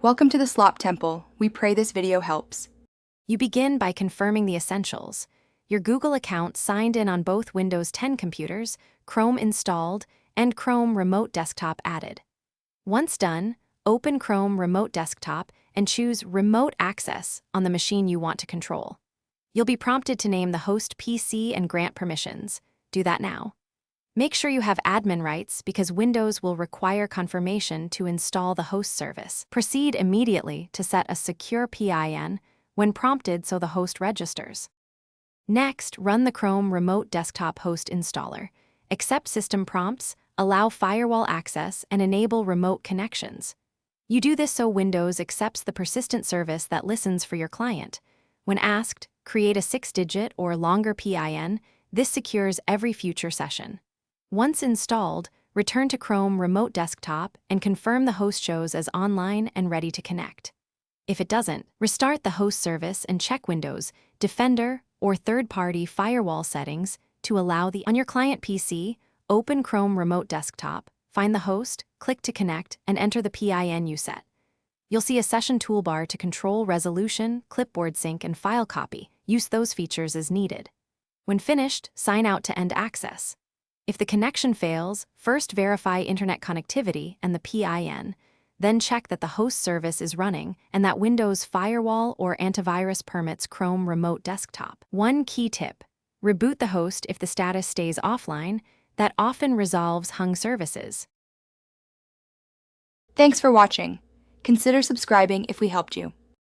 Welcome to the Slop Temple. We pray this video helps. You begin by confirming the essentials. Your Google account signed in on both Windows 10 computers, Chrome installed, and Chrome Remote Desktop added. Once done, open Chrome Remote Desktop and choose Remote Access on the machine you want to control. You'll be prompted to name the host PC and grant permissions. Do that now. Make sure you have admin rights because Windows will require confirmation to install the host service. Proceed immediately to set a secure PIN when prompted so the host registers. Next, run the Chrome Remote Desktop Host Installer. Accept system prompts, allow firewall access, and enable remote connections. You do this so Windows accepts the persistent service that listens for your client. When asked, create a 6-digit or longer PIN. This secures every future session. Once installed, return to Chrome Remote Desktop and confirm the host shows as online and ready to connect. If it doesn't, restart the host service and check Windows, Defender, or third-party firewall settings to allow on your client PC. Open Chrome Remote Desktop, find the host, click to connect, and enter the PIN you set. You'll see a session toolbar to control resolution, clipboard sync, and file copy. Use those features as needed. When finished, sign out to end access. If the connection fails, first verify internet connectivity and the PIN, then check that the host service is running and that Windows Firewall or antivirus permits Chrome Remote Desktop. One key tip: reboot the host if the status stays offline. That often resolves hung services. Thanks for watching. Consider subscribing if we helped you.